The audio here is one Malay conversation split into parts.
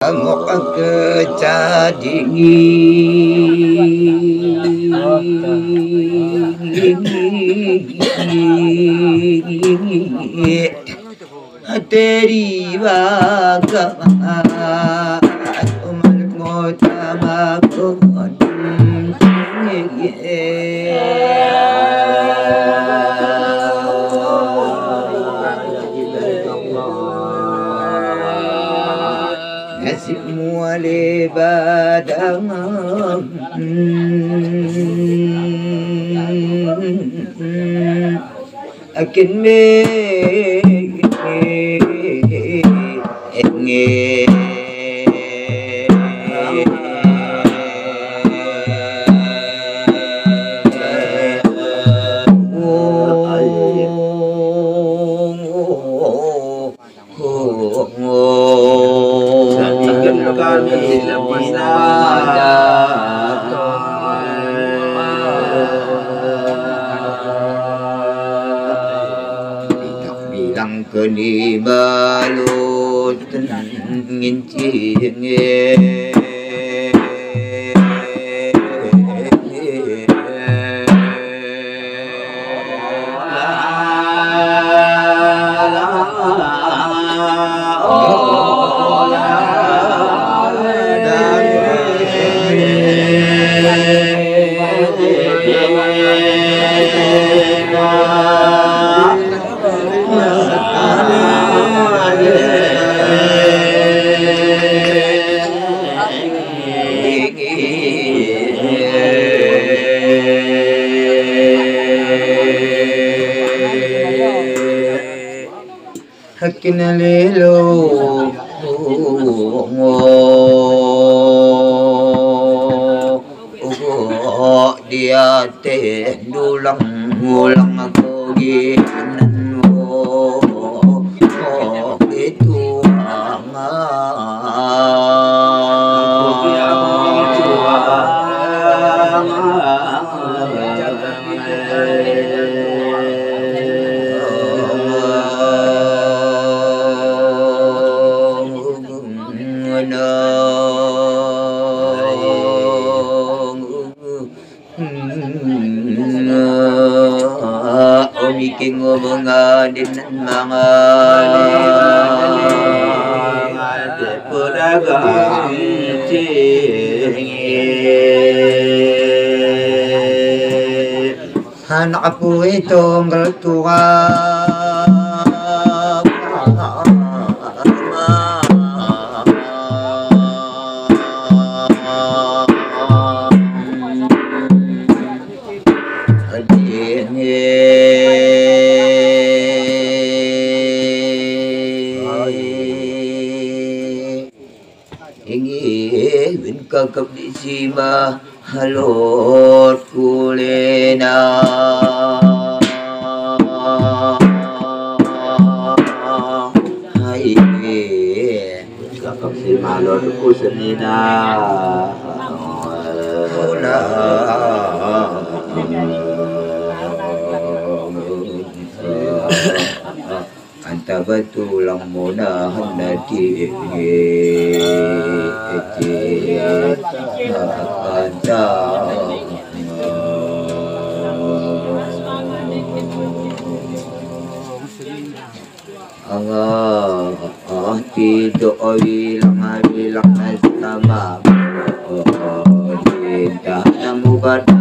amok kecadingi teri bagama umal ngotama kon nasib muale badang akin me bilang keni balut ngincing kinalelo dia teh dulang ngulang aku ginan itu bikin ngomong adin mga pedagang anak po itong kaltuwa kakap di sima halot kulena hai kakap sima halot kusenina ola anta batulang muna hanati anta ang tido bilang nasama kita namubatan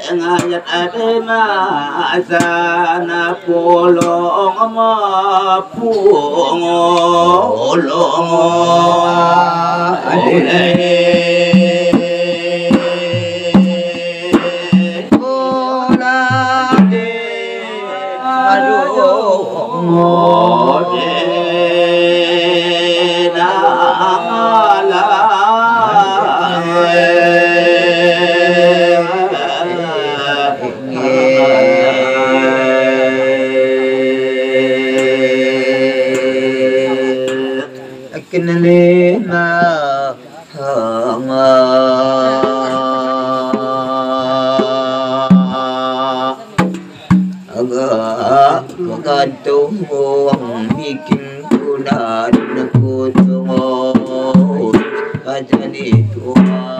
ngayat ade maasana polong mapung olong ade olade aduh ade nala kinalena hanga aga tuang bikin kunan ku tunggu kajani tuang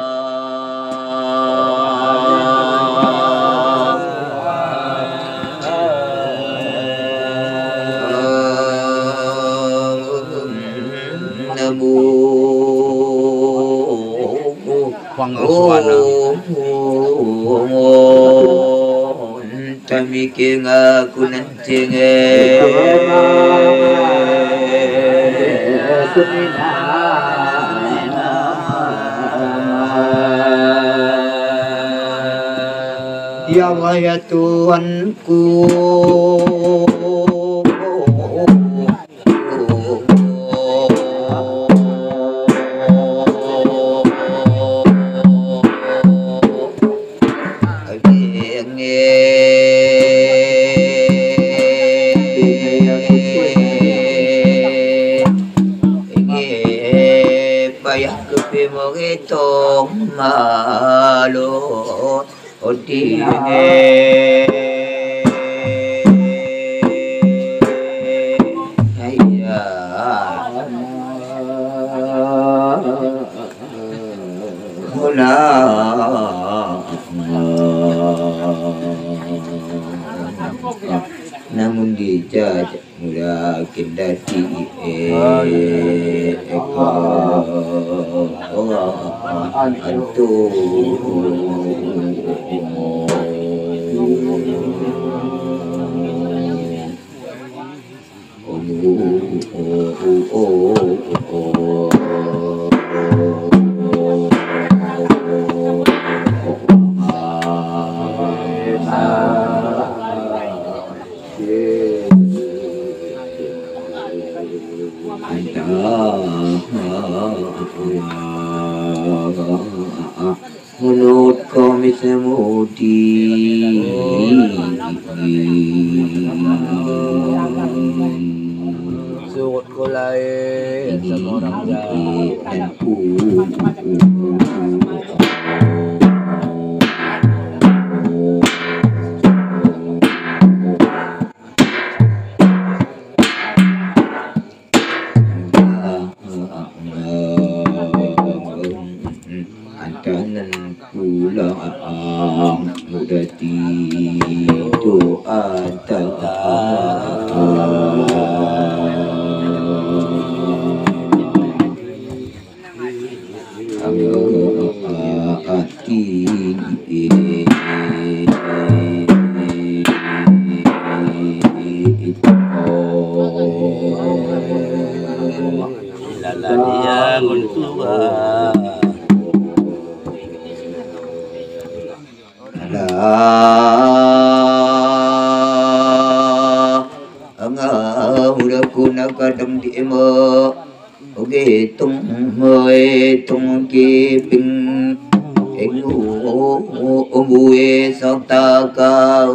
Mikir aku nanti Ya Allah ya Tuhanku tong malo odinge ayya hola namun dijajak mula kendati antu mulut kami semudi surut kulai sama orang jahat mudati doa kadang di emo oke tung hơi tung ki ping engu omue sakta ka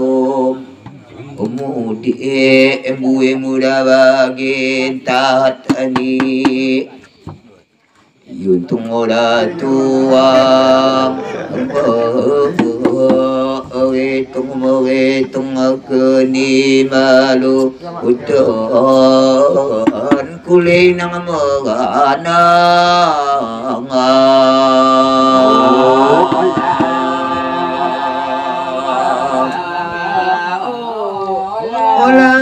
omu di emue muraba ge tatani yuntung ora tua tung akeni malu udan kulay ng mga anang wala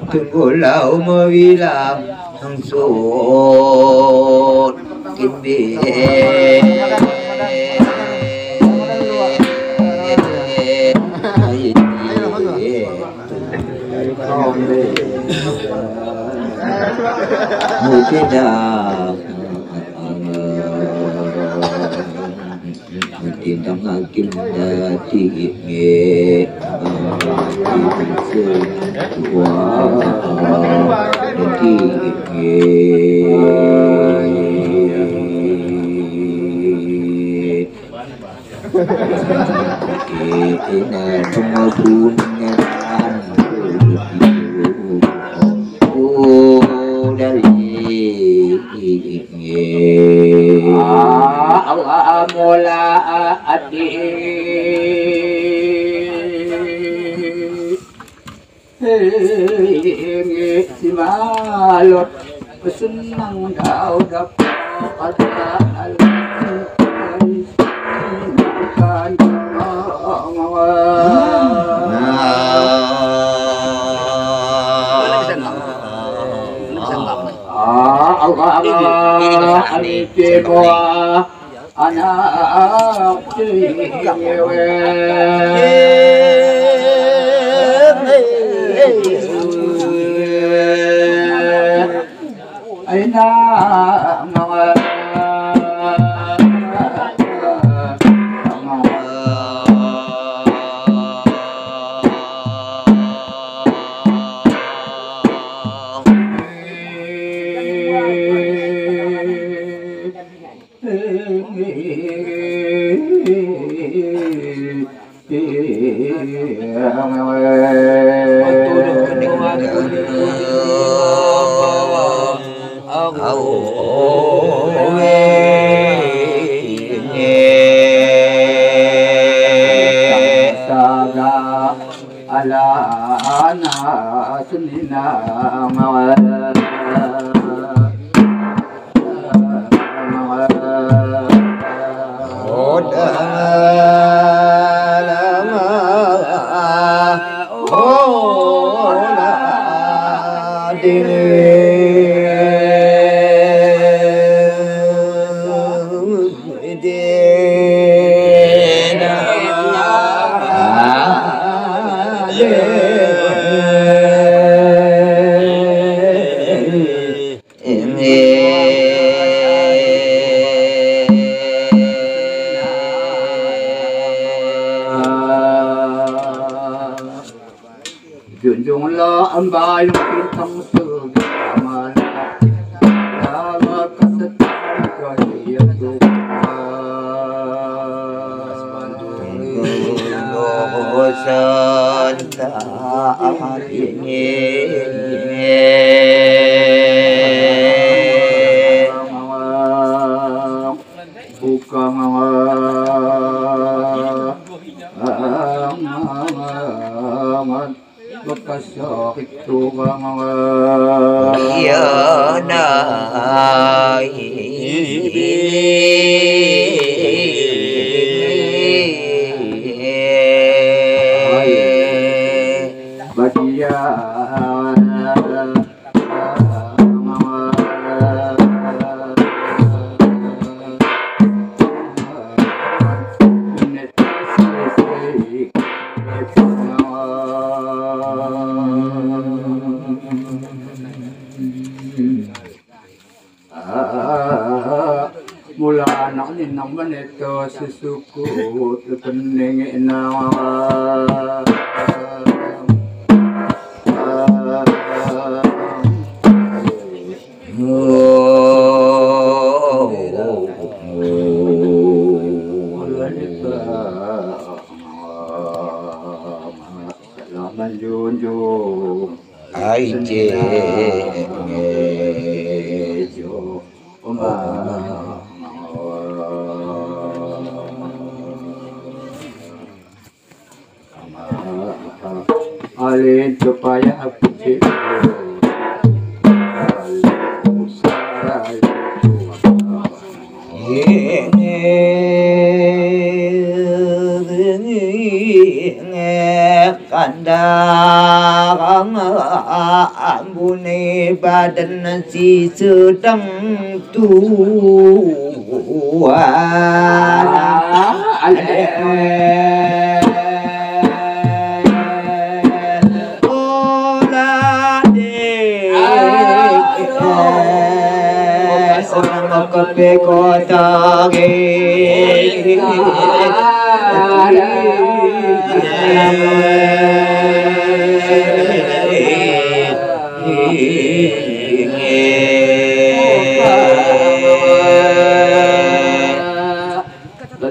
Tunggulah umawila ang suot kinbi tindang hakim dati nge dati nge Ina tumapun Allah mula adi si malot senang kau dapat anak cewek aina mawa alana sunina mawa junjunglah ambai bintang segala dalam kesetaraan kaya bekas sakit tuang mula anak ni naman ito susuko tutuning na salaman junjung ai che alin supaya aku kandang ambune badan si sedang tua kopi kota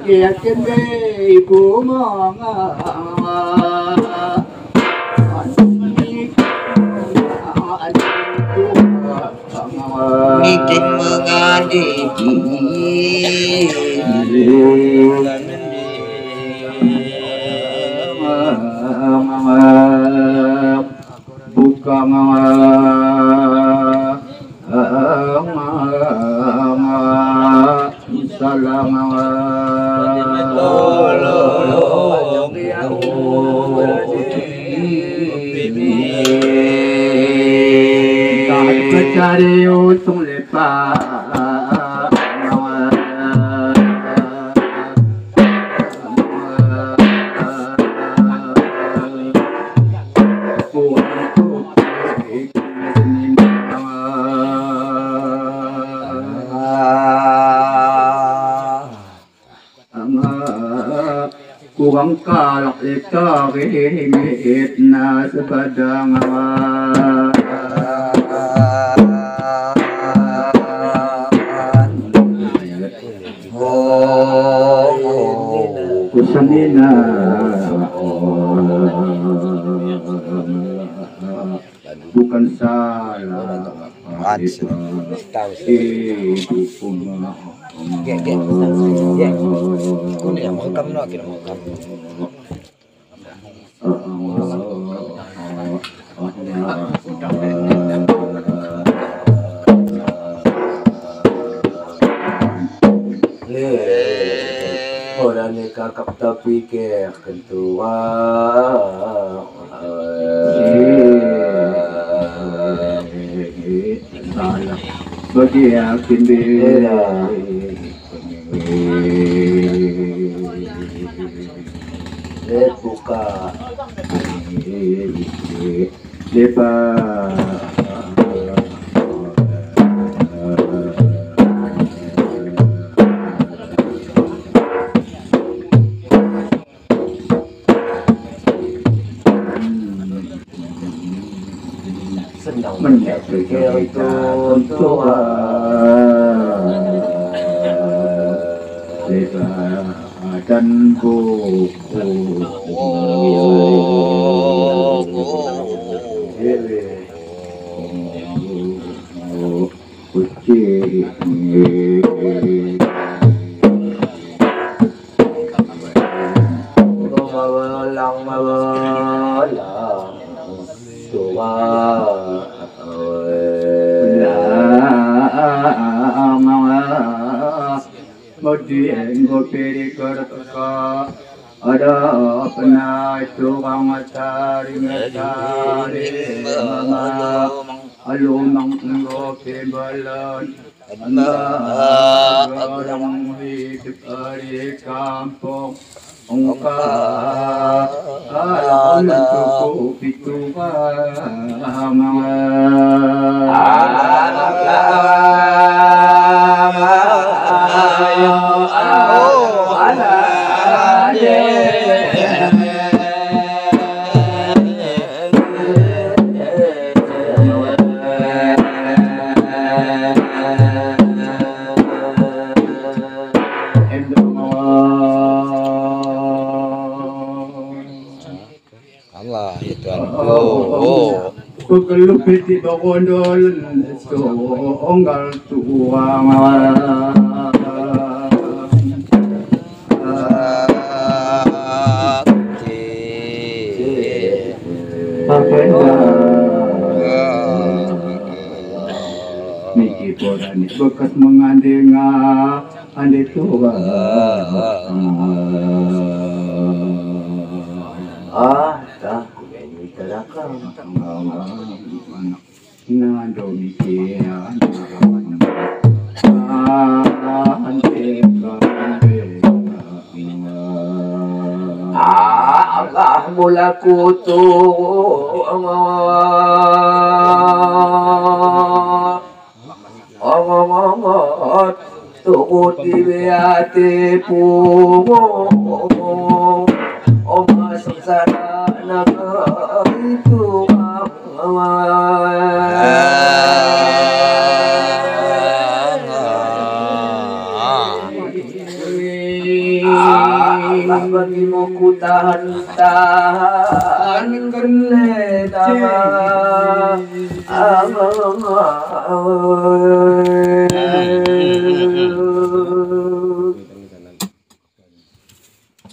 yakin ibu mama Ngiting mengadiki buka salam cari untung lepas kurang kalak eka rimit na sepadang kusanina bukan salah Kuning yang mau kamu nak kira mau kamu. Orang ni kakak tapi ke ketua. Salah bagi yakin dia. Buka. Lepas. Senang Menjadi kita untuk lepas dan buku kucing Kemudian gopi kereta ada pernah tukang matahari mama alumang gopi balon orang hidup di kampung ungkap alam cukup itu Allah ya Tuhan. Oh. Pekelupit di bawondol onggal tua Niki porani bekas mengandeng ande tua tak ini terakam. Nando mikian Allah mula kutu tukut dibiati pumo sengsara naga itu bagimu ku tahan kerletama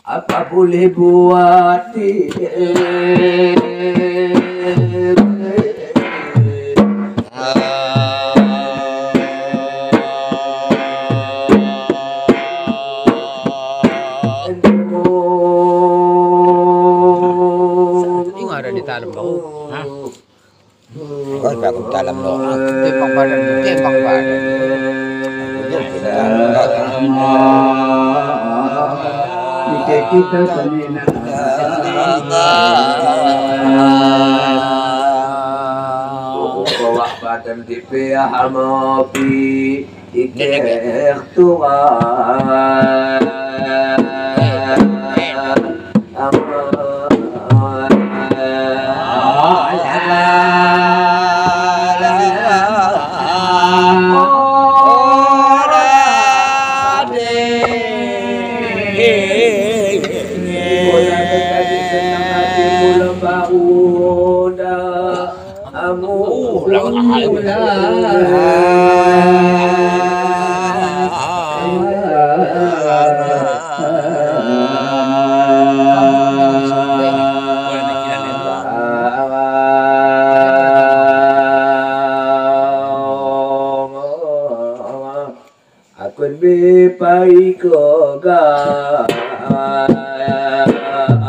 apa boleh buat ada di dalam bau. Kau tak kau dalam lo. Tembang badan, tembang badan. Jika kita senina bawa badan di hamapi iker Tuhan pai ko ga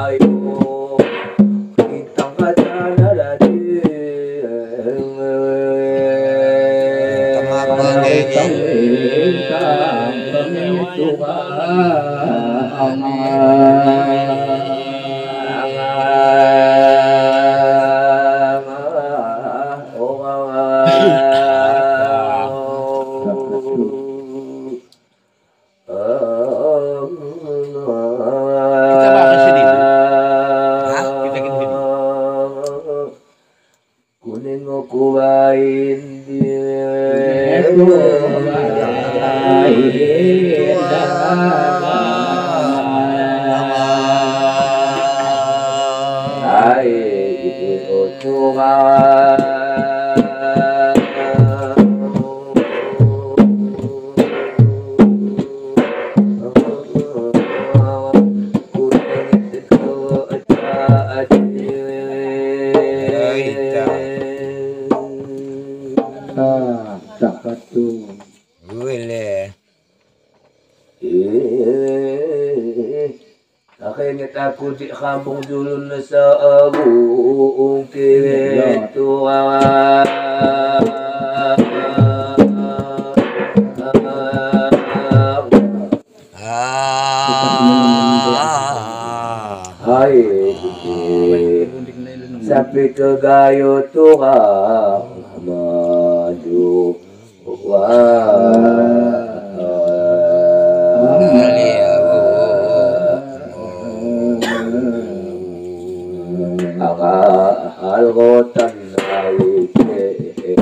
ayo kitang katana dadi aku di kampung dulu nasa abung kiretu hai sampai ke gayo tukang maju algotan aike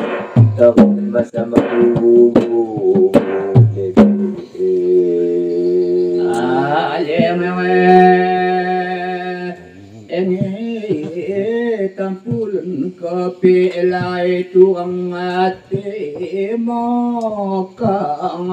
takut masa mahu alemewe ini tampulun kopi elai tuang ati mokang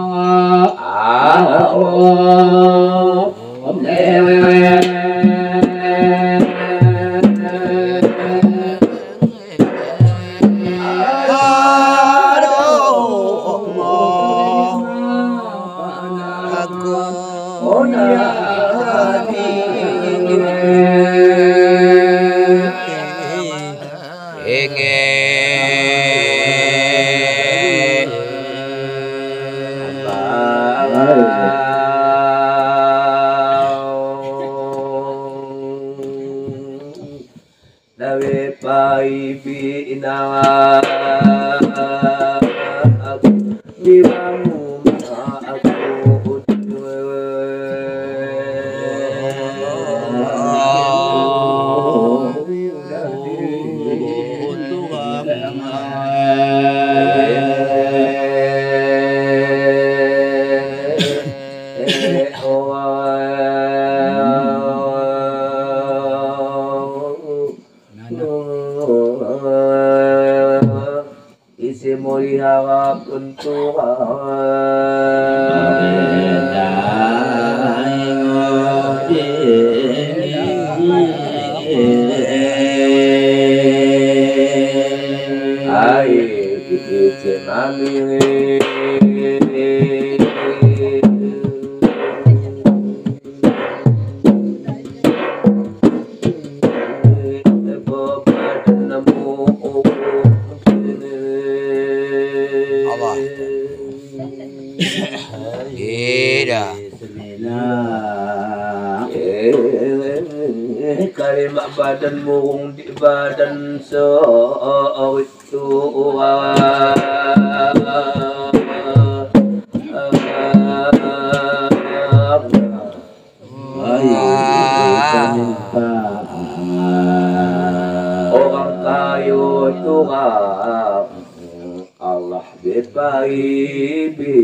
Allah. Ida. Kalimat badan murung di badan sawit tua. Orang kayu tua Allah bepaibi.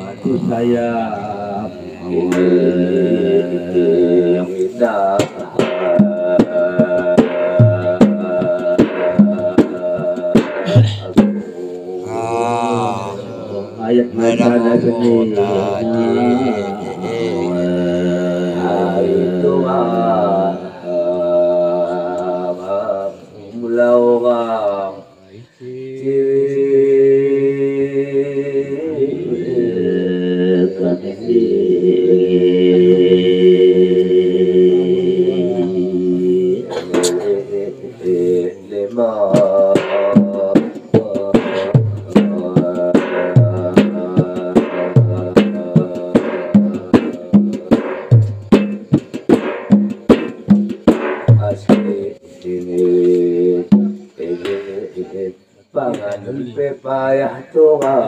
Aku saya yang indah. Ayat mana seni itu mula orang panganan pepayah tua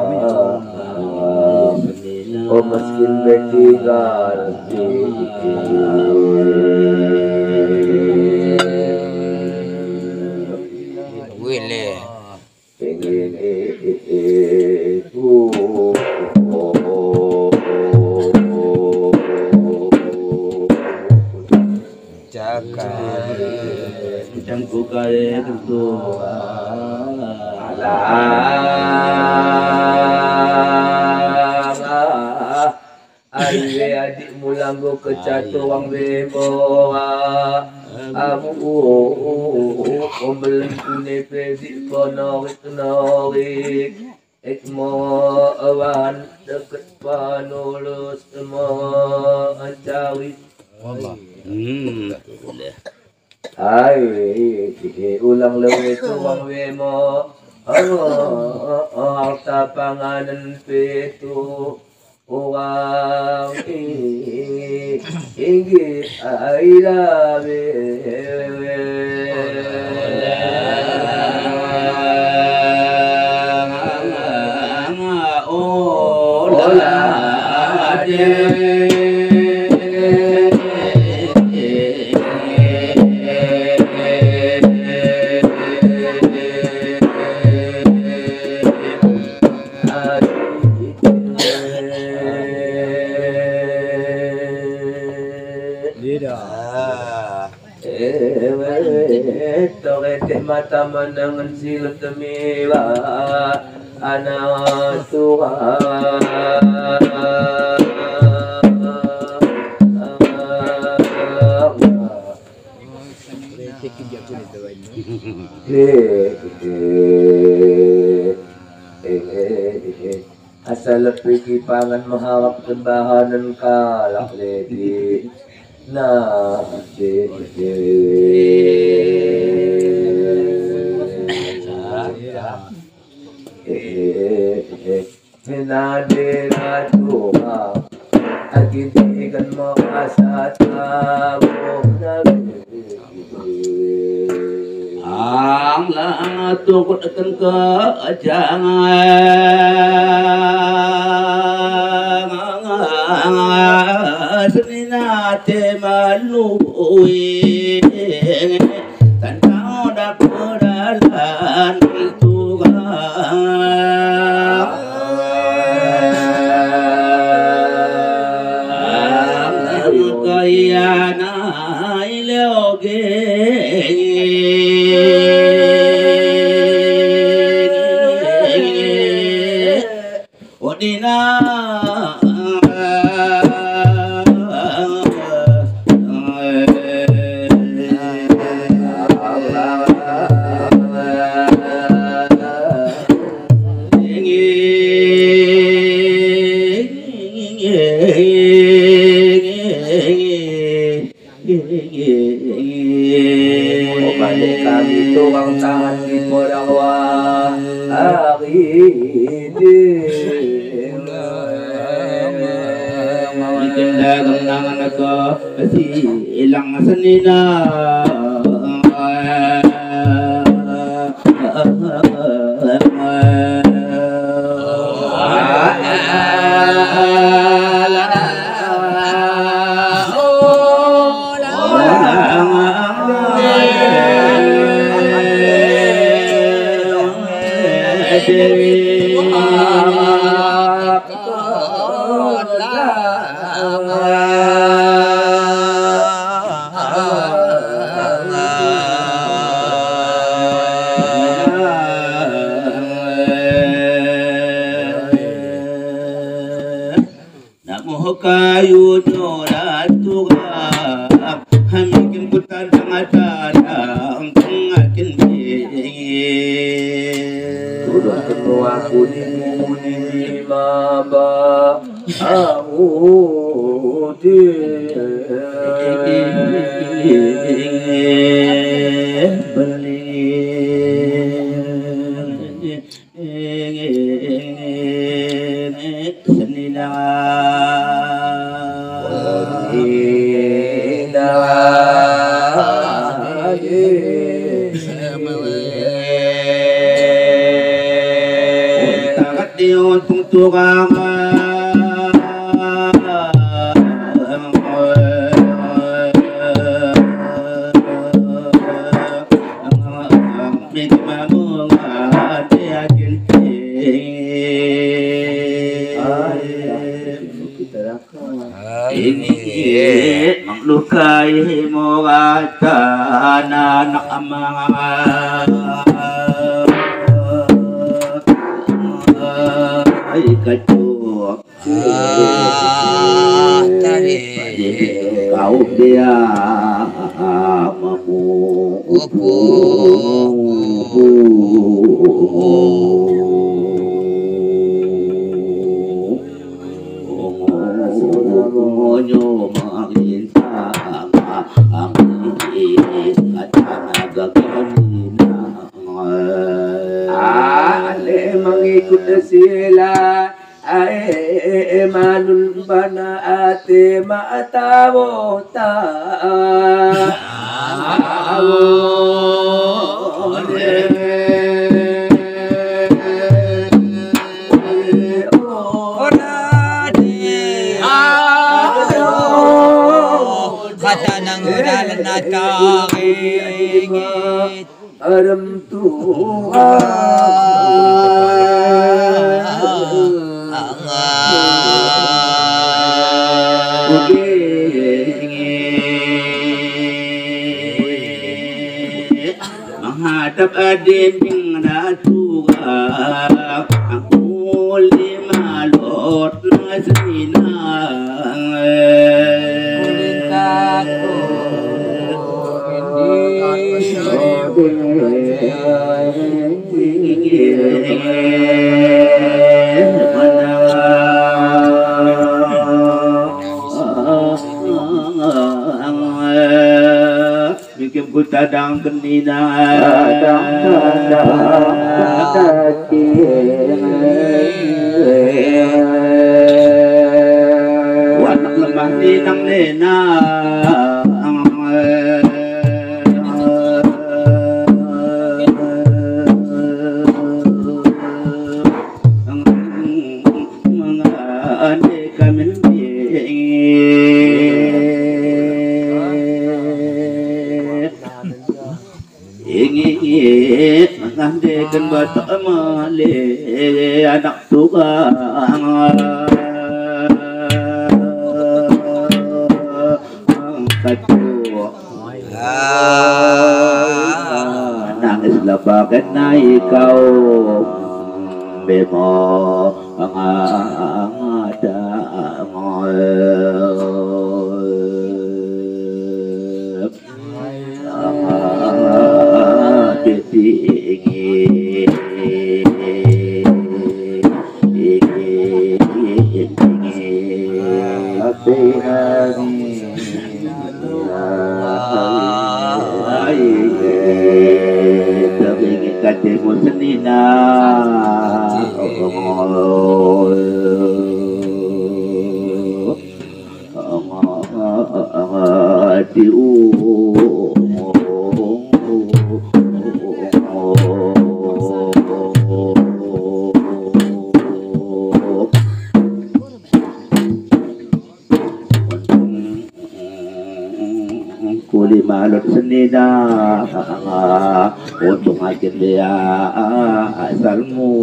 oh miskin betinggal Wile. pengen itu Jaga. Jangku kaya ketua Aye adik mulanggo kecatu wang bebo Amu Ombelku ne predik konorik norik Ekmo awan deket panulus Emo ancawit Ay, ulang lewe tuwang wemo harta panganan petu Orang inggit ay lawe Torete mata menangan silat temiwa anak tua asal pergi pangan mengharap kebahanan kalak ledi Nadira Tuhan Agitigan mo kasatawo Ang lahat tukot at ang kaajangan Saninate maluwi Tantang na padalan Kaya na iloge dina Balik kami turang tangan di podawa akhidin Itindagang nangan ako kasi ilang sanina kayu nyola tuga hamikin putar tangadana pengakin Tudung ketua kuni maba lukai morata anak ay kacuk kau dia mamu mengikut sila ay manul bana ate maatawo ta kata ng udalan na takingit aram tuwa menghadap adin yang natuga aku lima lot nasina bikin buta dang kenina wanak lemah ninang nena mengandekan bata male anak tukang kacau nangis labakan na ikaw bemo ngada Katemu senina kuli malot senida untuk akhir dia asalmu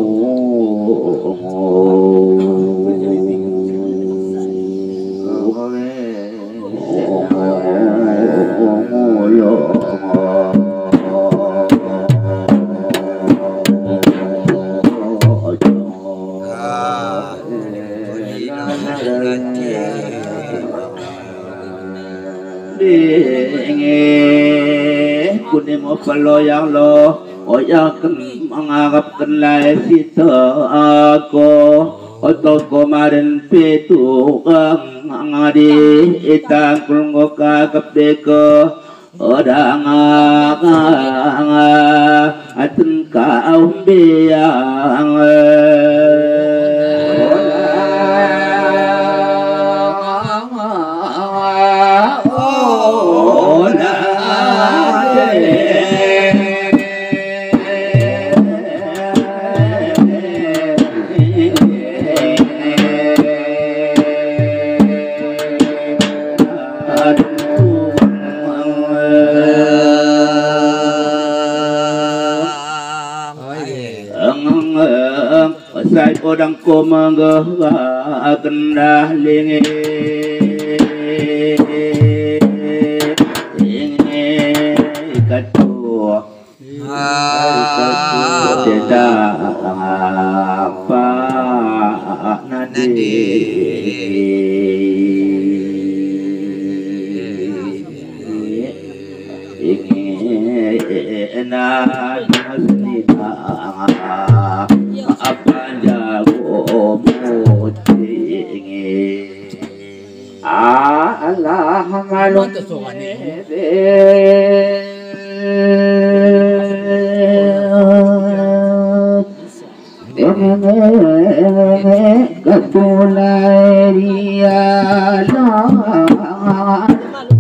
kuni mo paloyang lo oyakan mengharapkan lai sita ako otot kemarin petu ngadi itang kulungo kakapeko odang atun kau biang odang ko mangga kendah lingi katu tidak apa nadi ingin nasnina apa jago mutingi Allah malum katulai dia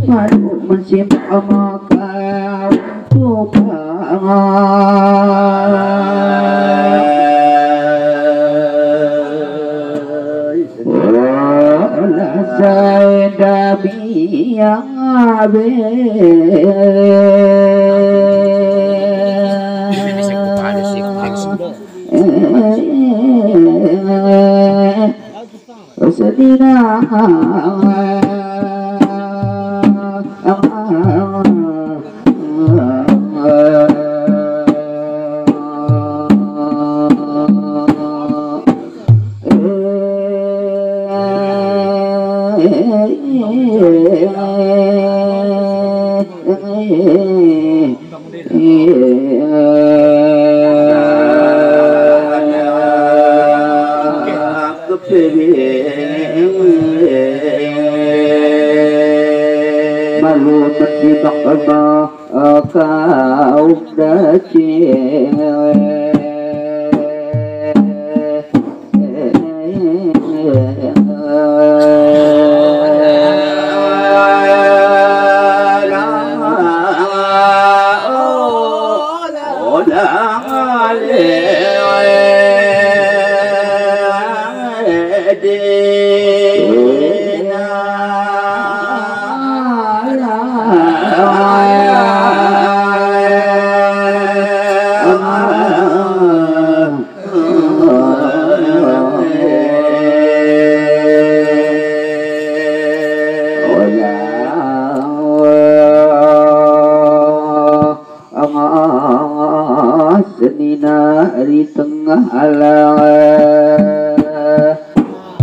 malu mensimpan makau tukang saya biang abe sedina malu terjebak kau ala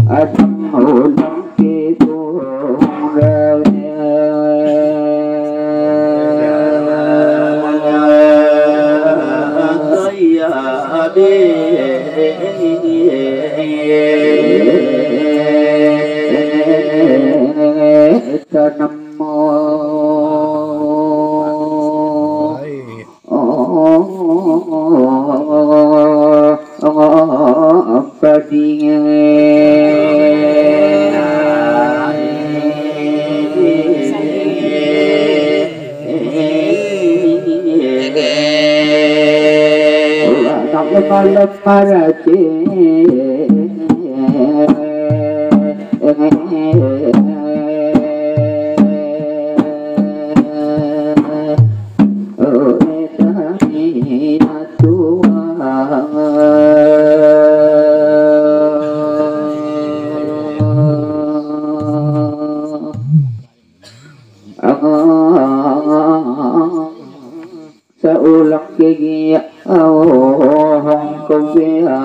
adam ulang kitu Seulak gigi awang kubia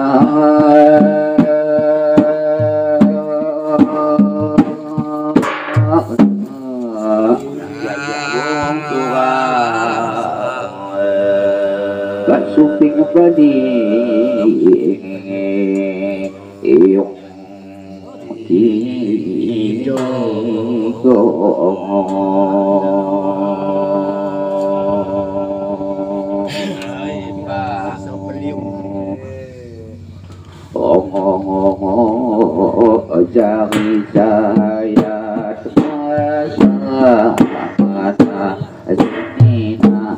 Kat suping padi Iyok Jari saya terasa mata Zinina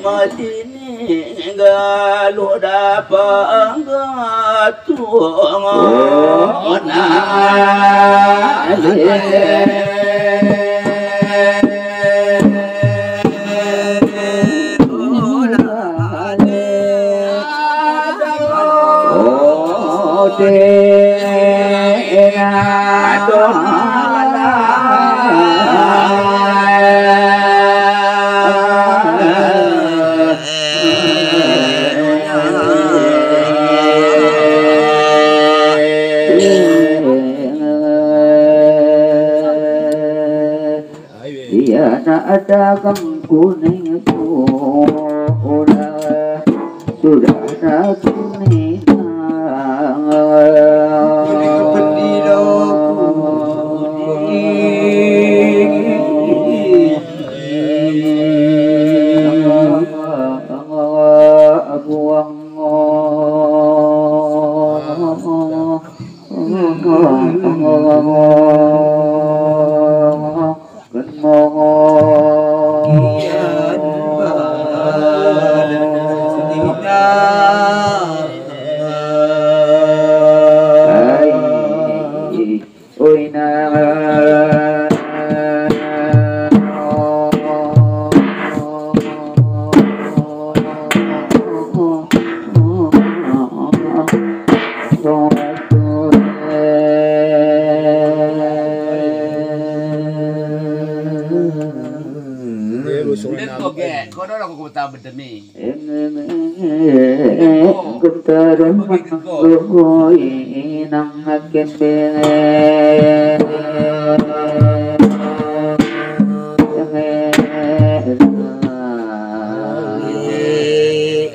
Madini galu dapat tuang ada kang kuning sudah ada kuning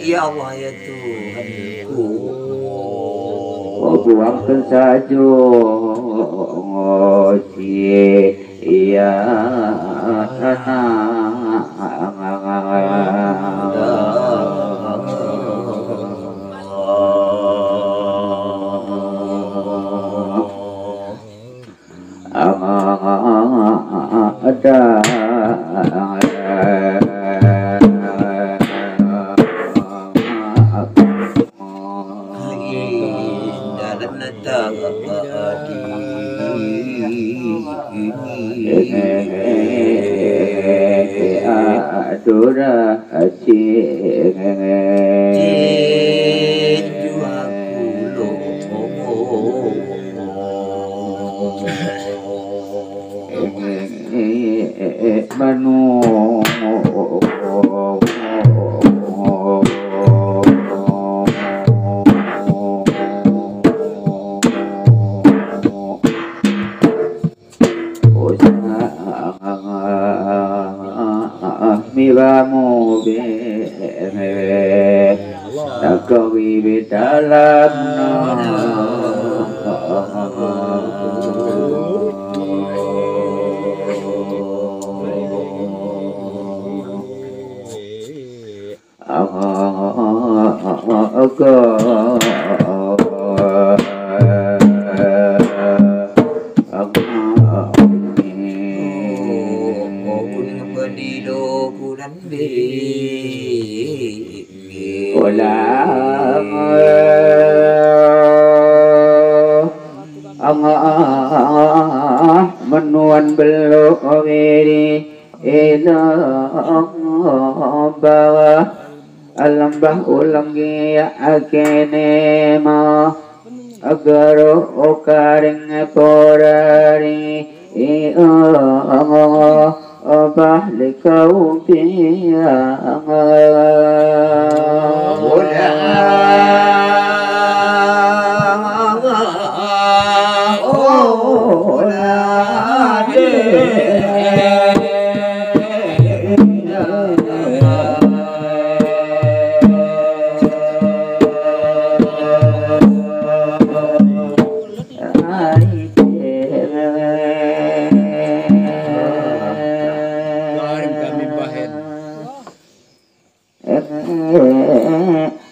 Ya Allah ya Tuhanku, buangkan saja iya Adora aceh manu miramu be nakawi bedalam menuan belok wiri bawah alam bah ulang ya akene ma agaro okaring porari abah likau piang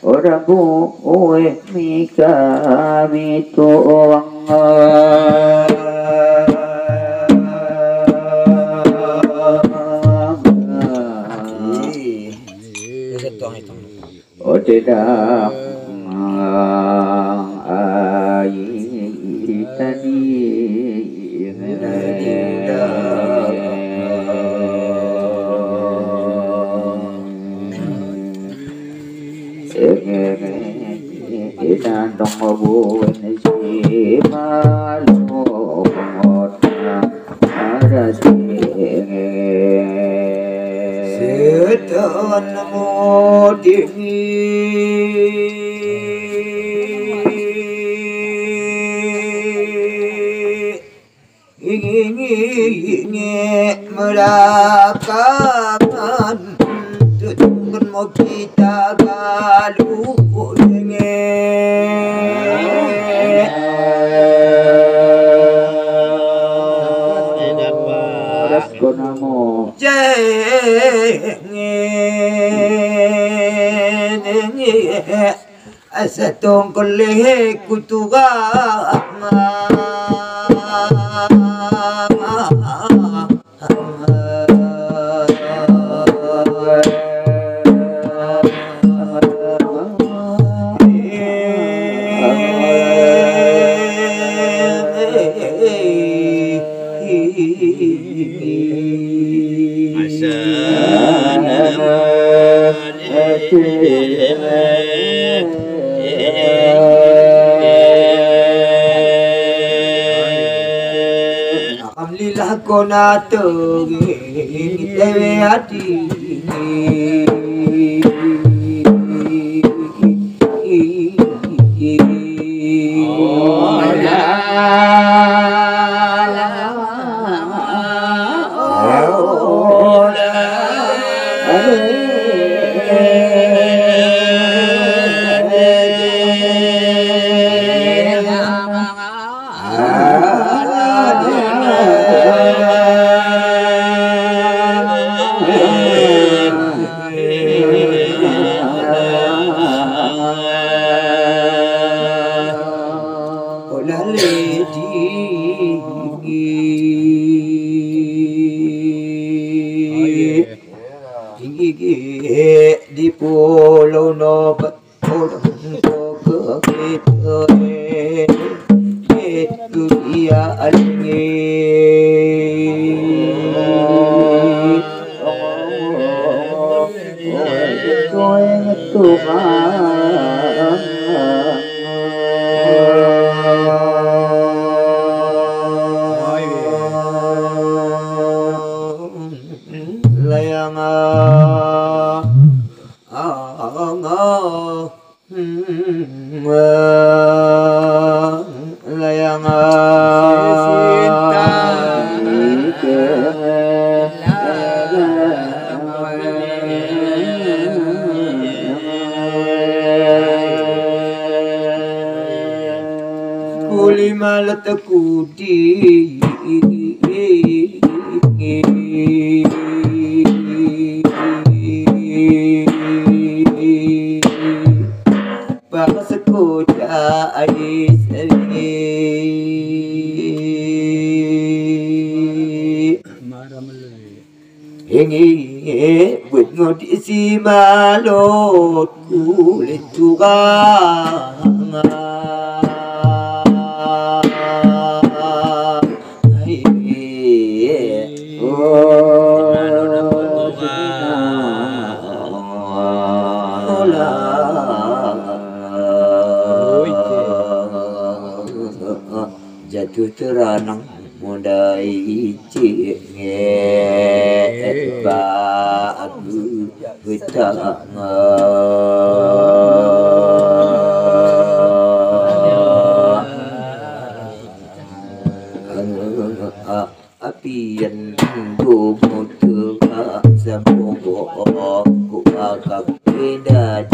Orabu oe mika mituang oh tidak ayi tadi dan dong mabu nasi malu pengotna ada setan modini ingin merasakan tujuan mau kita galuh Konamo asatong koleh kutuga Alhamdulillah kona togi tewe hati di pulau Nobat pulau kita itu dia malat aku di Pasaku cai seri Hingi buat ngodi si malot kulit tukang jatuh teranang mudai cingit bagu betang apian bumutu sambung ku akak beda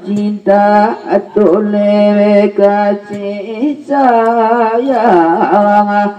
Cinta tole kasih sayang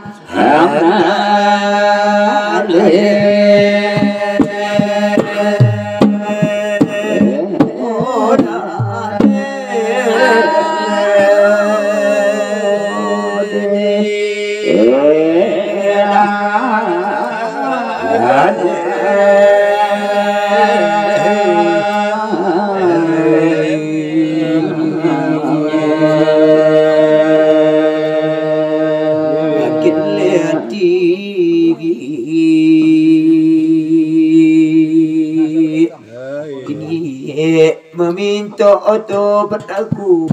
meminta otot aku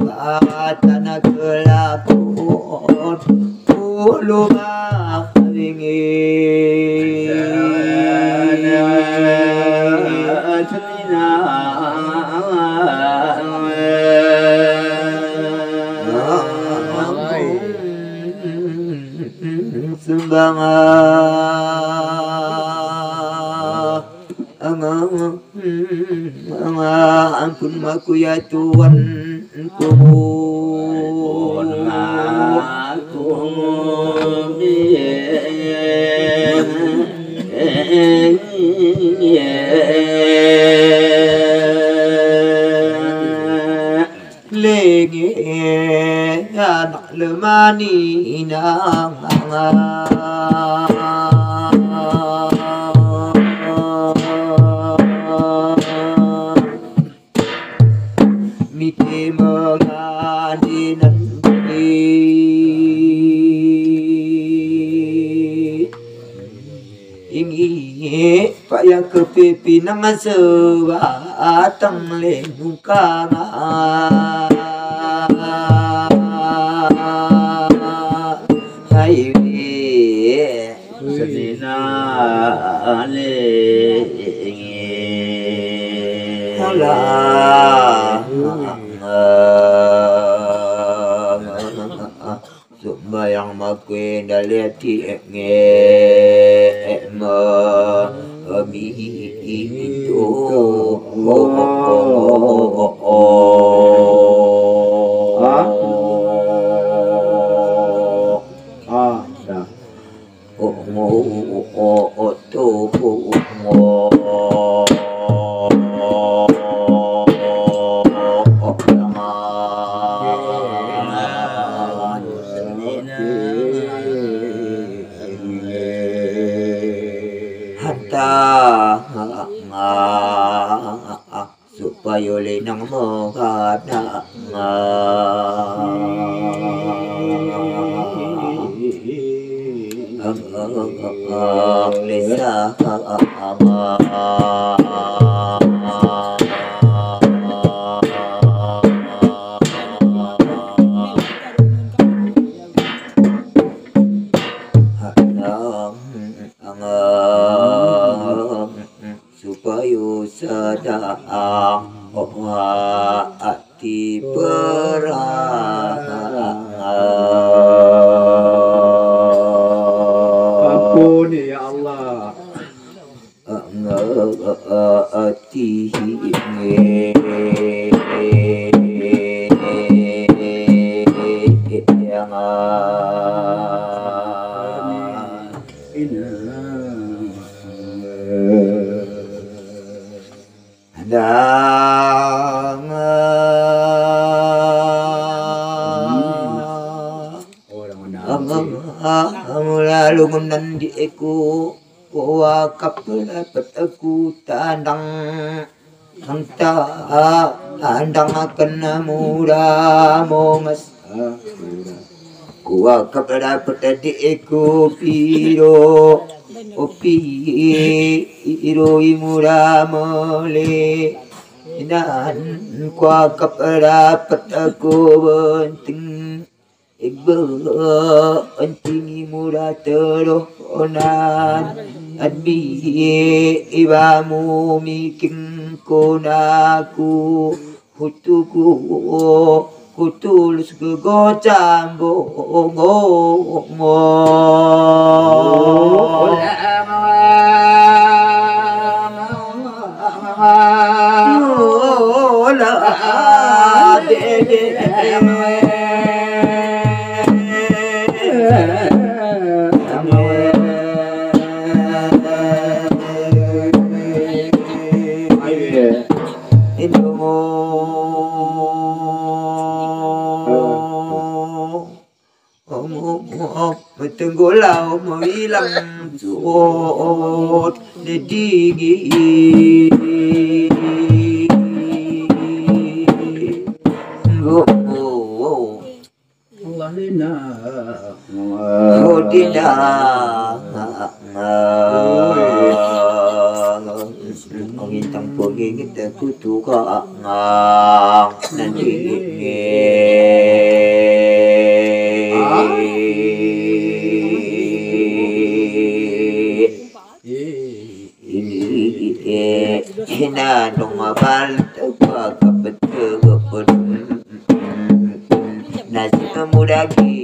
tanah kelapon ulu makringi ampun maku ya Tuhan ampun maku lengi anak lemani nang miti mengadi nanti ingi payah kepipi nang sebatang lengkang hai sedina lengi Allah sembayang makin dalati mi itu supaya lenang menghadap lesa supaya sadar hati perang ampuni ya Allah dangan Lalu nandi aku Kuwa kapula pataku tandang Hangta andang akan mura mongas Kuwa kapula patadi aku piro Piro imura mole Nan kuwa kapula pataku benting Ibu antingi mura teronan Adbi ibamu miking konaku Hutuku hutulus gegocambo Tenggolau merilang suot dedigi Walina Ang itang pagigit ako tuka ang Hinanong mabalta pagkapatagapon Nasi kamu lagi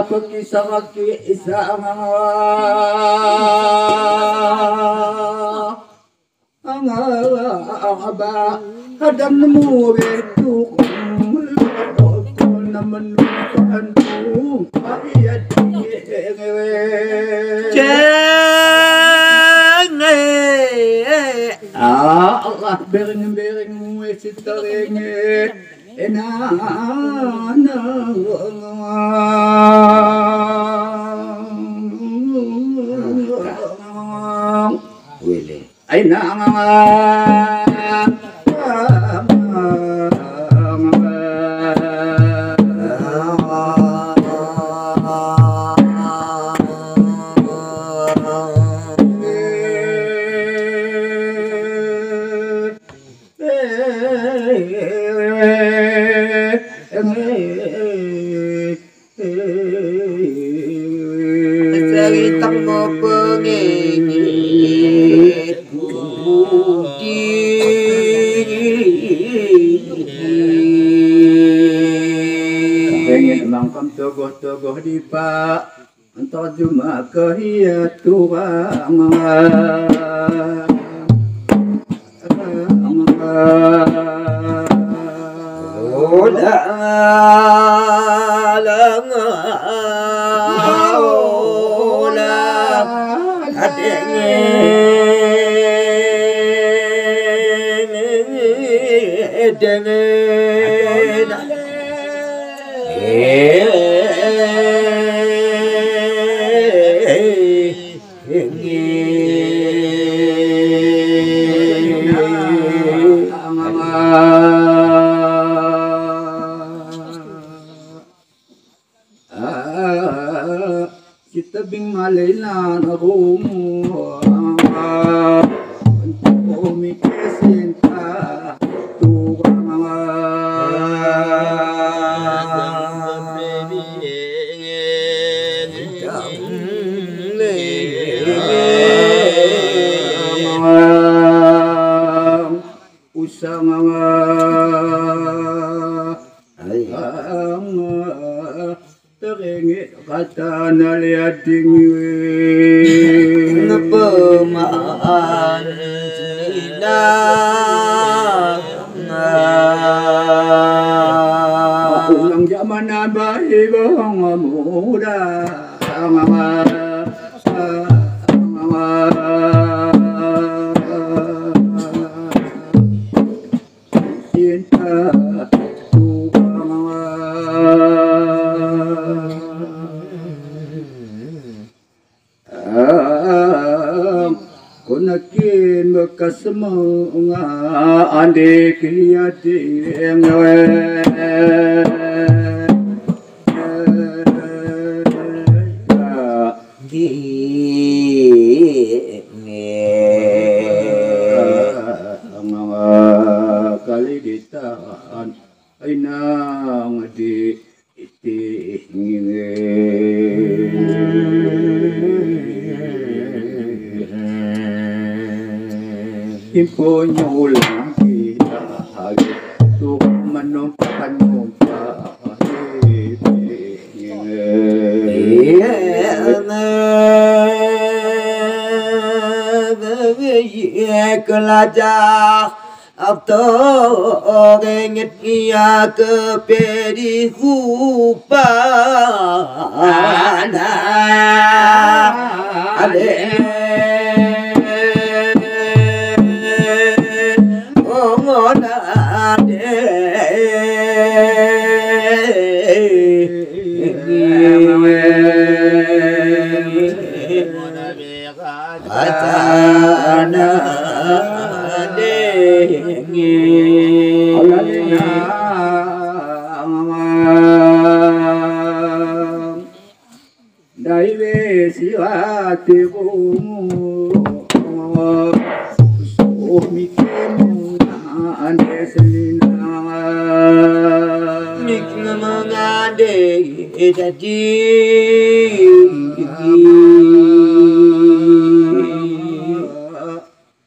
Pag-isang isa ang aba hadang mo bertu ko naman lupahan mo ayat Allah bering mo sitaring ay na Saritang mo pangingit budi pengen mangkam togoh-togoh di pak entar cuma kehiat tuang kita bing malena na rumo untuk mikisinta tuang usang teringit kata naliading Ngepemaan Nina bang muda cinta Kunakin bekas menga ande kiliati ngawe di ngawa kali ditaan aina ngadi iti ngiwe Imponyo ulang kita hagi tu menumpahkan mumpah kelajah atau orang ia ke pedi hupana ale Daive siwati bumu mikemu ande selina mikna mangade jadi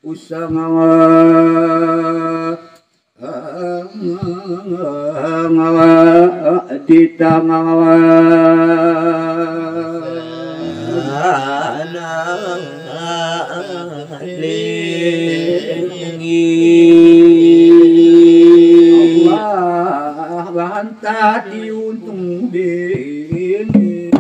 usangawa ngawa ditangawa Allah banta diuntung dini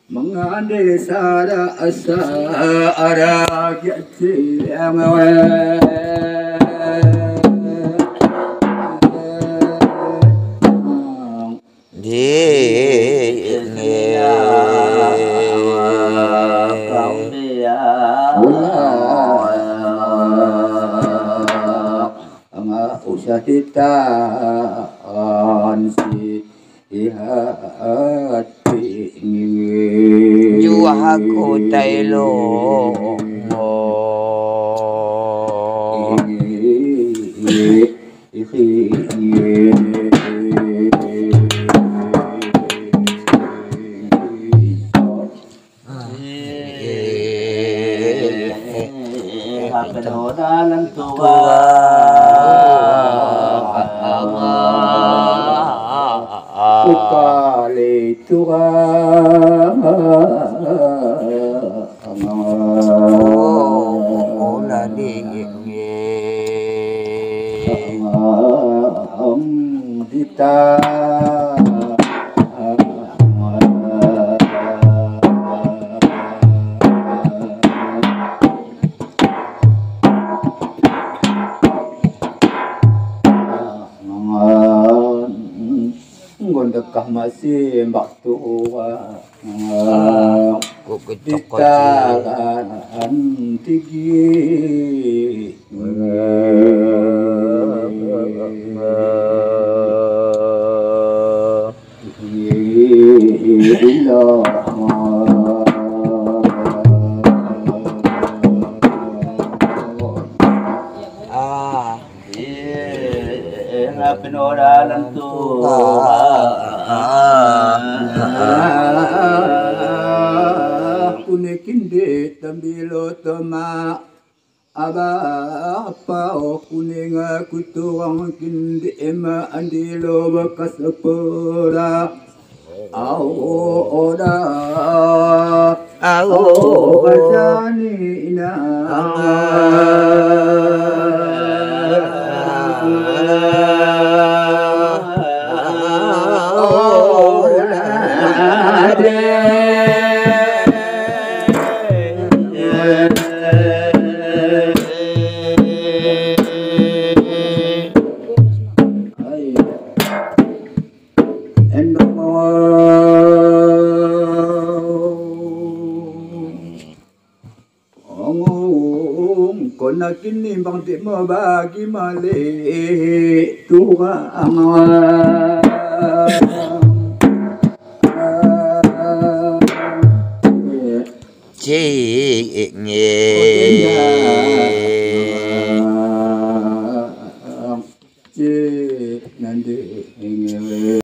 mengande sada asa ara gyati amawe usahita ansi ihati juaku tailo dalam tua ukali tua dita dekah masih mbak tua kita kan tinggi penodalan kunekin de tambilo toma aba apa kuning aku tuang kindi ema andilo bakas pora au oda au bajani na Kona kini bang di bagi male tuang cik nye cik nanti